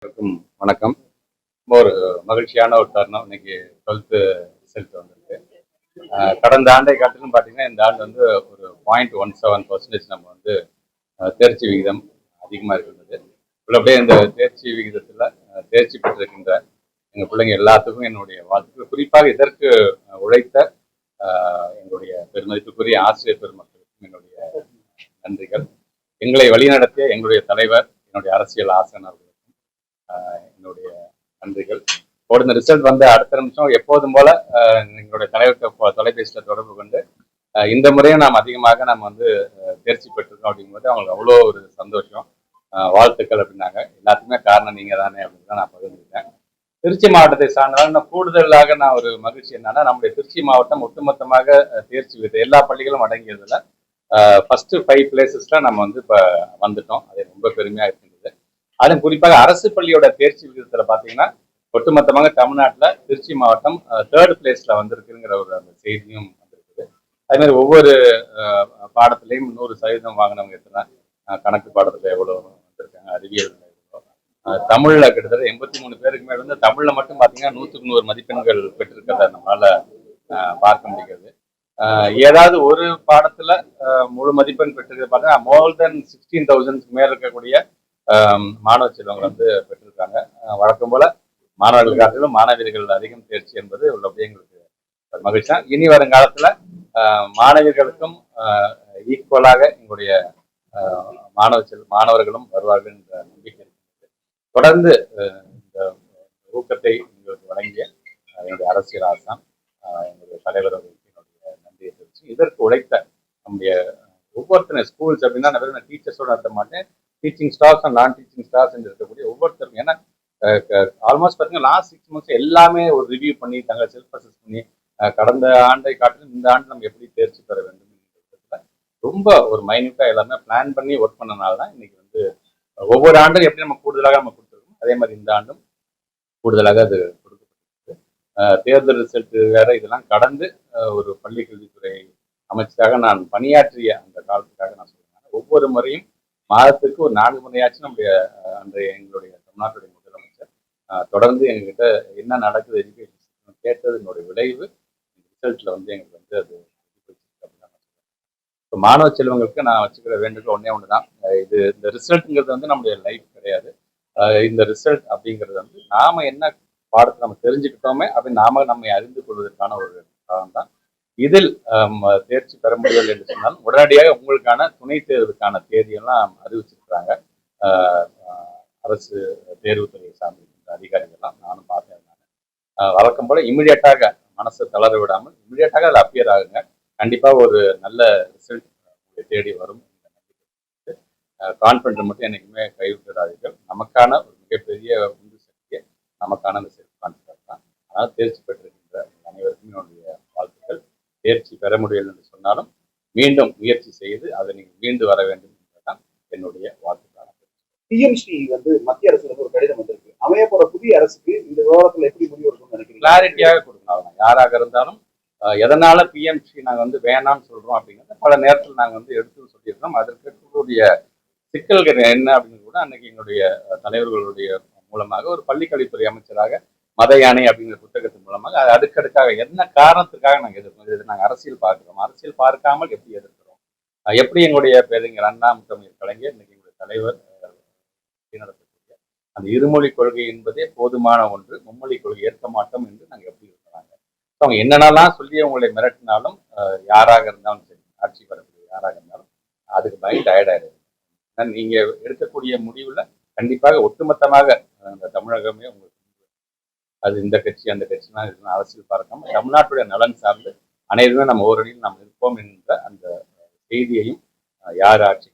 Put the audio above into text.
அனைவருக்கும் வணக்கம். ஒரு மகிழ்ச்சியான ஒரு தருணம். இன்னைக்கு 12th ரிசல்ட் வந்திருக்கு. கடந்த ஆண்டை காட்டிலும் பார்த்தீங்கன்னா, இந்த ஆண்டு வந்து ஒரு 0.17% நம்ம வந்து தேர்ச்சி விகிதம் அதிகமாக இருக்கின்றது. உள்ளபடியே இந்த தேர்ச்சி விகிதத்தில் தேர்ச்சி பெற்றிருக்கின்ற எங்கள் பிள்ளைங்க எல்லாத்துக்கும் என்னுடைய வாழ்த்துக்கள். குறிப்பாக இதற்கு உழைத்த எங்களுடைய பெருமதிப்புக்குரிய ஆசிரியர் பெருமக்களுக்கும் என்னுடைய நன்றிகள். எங்களை வழிநடத்திய எங்களுடைய தலைவர், என்னுடைய அரசியல் ஆசனர்கள் என்னுடைய நன்றிகள். இந்த ரிசல்ட் வந்து அடுத்த நிமிஷம் எப்போதும் போல எங்களுடைய தலைவருக்கு தொலைபேசியில் தொடர்பு கொண்டு இந்த முறையும் நாம் அதிகமாக நம்ம வந்து தேர்ச்சி பெற்றிருக்கோம் அப்படிங்கும்போது அவங்களுக்கு அவ்வளோ ஒரு சந்தோஷம், வாழ்த்துக்கள் அப்படின்னாங்க. எல்லாத்துக்குமே காரணம் நீங்க தானே அப்படின்னு தான் நான் பகிர்ந்துக்கிட்டேன். திருச்சி மாவட்டத்தை சார்ந்தாலும் கூடுதலாக நான் ஒரு மகிழ்ச்சி என்னன்னா, நம்முடைய திருச்சி மாவட்டம் ஒட்டுமொத்தமாக தேர்ச்சி விகிதம் எல்லா பள்ளிகளும் அடங்கியதுல ஃபர்ஸ்ட் 5 பிளேசஸ்ல நம்ம வந்து இப்போ வந்துட்டோம். அது ரொம்ப பெருமையா இருக்கின்றது. அதுவும் குறிப்பாக அரசு பள்ளியோட தேர்ச்சி விகிதத்துல பாத்தீங்கன்னா ஒட்டுமொத்தமாக தமிழ்நாட்டில் திருச்சி மாவட்டம் 3rd பிளேஸ்ல வந்திருக்குங்கிற ஒரு அந்த செய்தியும் வந்திருக்குது. அதே மாதிரி ஒவ்வொரு பாடத்திலையும் 100% வாங்கினவங்க எத்தனை, கணக்கு பாடத்துல எவ்வளவு வந்திருக்காங்க, அறிவியல் தமிழ்ல கிட்டத்தட்ட 83 பேருக்கு மேல வந்து தமிழ்ல மட்டும் பாத்தீங்கன்னா 100க்கு 100 மதிப்பெண்கள் பெற்றிருக்கிறத நம்மளால பார்க்க முடிகிறது. ஏதாவது ஒரு பாடத்துல முழு மதிப்பெண் பெற்றிருக்கிறது பார்த்தீங்கன்னா மோர் தென் 16,000 மேல இருக்கக்கூடிய மாணவ செல்வங்கள் வந்து பெற்றிருக்காங்க. வழக்கம் போல மாணவர்கள் காட்டிலும் மாணவியர்கள் அதிகம் தேர்ச்சி என்பது உள்ளபடியே எங்களுக்கு மகிழ்ச்சி தான். இனி வருங்காலத்துல மாணவியர்களுக்கும் ஈக்குவலாக எங்களுடைய மாணவர்களும் வருவார்கள் என்ற நம்பிக்கை இருக்கிறது. தொடர்ந்து இந்த ஊக்கத்தை எங்களுக்கு வழங்கிய என்னுடைய அரசியல் ஆசான் என்னுடைய தலைவர் அவர்களுக்கு என்னுடைய நன்றியை தெரிவிச்சு, இதற்கு உழைத்த நம்முடைய ஒவ்வொருத்தரும் ஸ்கூல்ஸ் அப்படின்னா நான் டீச்சர்ஸோட நடத்த மாட்டேன், டீச்சிங் ஸ்டாஃப்ஸ் அண்ட் நான் டீச்சிங் ஸ்டாஃப்ஸ் இருக்கக்கூடிய ஒவ்வொருத்தரும். ஏன்னா ஆல்மோஸ்ட் பார்த்தீங்கன்னா லாஸ்ட் 6 months எல்லாமே ஒரு ரிவ்யூ பண்ணி தங்களை செல்ஃப் அசஸ் பண்ணி கடந்த ஆண்டை காட்டிலும் இந்த ஆண்டு நம்ம எப்படி தேர்ச்சி பெற வேண்டும் ரொம்ப ஒரு மைன்யூட்டா எல்லாமே பிளான் பண்ணி ஒர்க் பண்ணனால தான் இன்னைக்கு வந்து ஒவ்வொரு ஆண்டும் எப்படி நம்ம கூடுதலாக நம்ம கொடுத்துருக்கோம், அதே மாதிரி இந்த ஆண்டும் கூடுதலாக அது கொடுக்கப்பட்டிருக்கு. தேர்தல் ரிசல்ட் வேற இதெல்லாம் கடந்து ஒரு பள்ளி கல்வித்துறை அமைச்சராக நான் பணியாற்றிய அந்த காலத்துக்காக நான் சொல்றேன். ஒவ்வொரு முறையும் மாதத்துக்கு ஒரு 4 முறையாச்சும் நம்முடைய அன்றைய எங்களுடைய தமிழ்நாட்டுடைய முதலமைச்சர் தொடர்ந்து எங்ககிட்ட என்ன நடக்குது எஜுகேஷன் கேட்டதனுடைய விளைவு ரிசல்ட்ல வந்து எங்களுக்கு வந்து அது இப்போ மாணவ செல்வங்களுக்கு நான் வச்சுக்கிற வேண்டுகோள் ஒன்று தான். இது இந்த ரிசல்ட்ங்கிறது வந்து நம்முடைய லைஃப் கிடையாது. இந்த ரிசல்ட் அப்படிங்கிறது வந்து நாம என்ன பாடத்தை நம்ம தெரிஞ்சுக்கிட்டோமே அப்படின்னு நாம நம்மை அறிந்து கொள்வதற்கான ஒரு காலம் தான். இதில் தேர்ச்சி பெற முடியவில்லை என்று சொன்னாலும் உடனடியாக உங்களுக்கான துணை தேர்வுக்கான தேதியெல்லாம் அறிவிச்சிருக்கிறாங்க. அரசு தேர்வுத்துறையை சார்ந்திருக்கின்ற அதிகாரிகள்லாம் நானும் பார்த்தேன். வழக்கம் போல இமிடியட்டாக மனசை தளர விடாமல் இமிடியட்டாக அதில் அப்பியர் ஆகுங்க. கண்டிப்பா ஒரு நல்ல ரிசல்ட் தேடி வரும். கான்ஃபிடன்ட் மட்டும் என்னைக்குமே கைவிட்டுறாதீர்கள். நமக்கான ஒரு மிகப்பெரிய உந்து சக்தியை நமக்கான அந்த செல்ஃப் கான்ஃபிடன்ஸ் தான். அதனால் தேர்ச்சி பெற்றிருக்கின்ற அனைவருக்கும் என்னுடைய வாழ்த்துக்கள். தேர்ச்சி பெற முடியவில்லை என்று சொன்னாலும் மீண்டும் முயற்சி செய்து அதை நீங்கள் மீண்டு வர வேண்டும் என்பதுதான் என்னுடைய வாழ்த்துக்கள். பிஎம்ஸ்ரீ வந்து மத்திய அரசு ஒரு கடிதம் வந்திருக்கு. அமைய போற புதிய அரசுக்கு இந்த விவகாரத்துல எப்படி முடிவு எடுக்கணும்னு நினைக்கிறீங்க? கிளாரிட்டியாக கொடுக்கணும். யாராக இருந்தாலும் எதனால பிஎம்ஸ்ரீ நாங்கள் வந்து வேணாம்னு சொல்றோம் அப்படிங்கிறத பல நேரத்தில் நாங்கள் வந்து எடுத்து சொல்லியிருக்கோம். அதற்கு இருக்கக்கூடிய சிக்கல்கள் என்ன அப்படின்னு கூட அன்னைக்கு எங்களுடைய தலைவர்களுடைய மூலமாக ஒரு பள்ளிக்கல்வித்துறை அமைச்சராக மத யானை அப்படிங்கிற புத்தகத்தின் மூலமாக அது அடுக்கடுக்காக என்ன காரணத்துக்காக நாங்கள் எதிர்க்கிறோம், நாங்கள் அரசியல் பார்க்கிறோம், அரசியல் பார்க்காமல் எப்படி எதிர்க்கிறோம், எப்படி எங்களுடைய பேரறிஞர் அண்ணா முத்தமிழ் கலைஞர் இன்னைக்கு எங்களுடைய தலைவர் நடத்தக்கூடிய அந்த இருமொழி கொள்கை என்பதே போதுமான ஒன்று, மும்மொழி கொள்கை ஏற்க மாட்டோம் என்று நாங்கள் எப்படி இருக்கிறாங்க. அவங்க என்னென்னலாம் சொல்லி அவங்களை மிரட்டினாலும் யாராக இருந்தாலும் சரி, ஆட்சி வரக்கூடிய யாராக இருந்தாலும் அதுக்கு பயந்து டயர்டாயிடுது. நீங்க எடுக்கக்கூடிய முடிவுல கண்டிப்பாக ஒட்டுமொத்தமாக அந்த தமிழகமே உங்களுக்கு அது இந்த கட்சி அந்த கட்சிலாம் இருக்குன்னு அரசியல் பார்க்காம தமிழ்நாட்டுடைய நலன் சார்ந்து அனைவருமே நம்ம ஓரணியில் நாம் இருப்போம் என்ற அந்த செய்தியையும் யார் ஆட்சி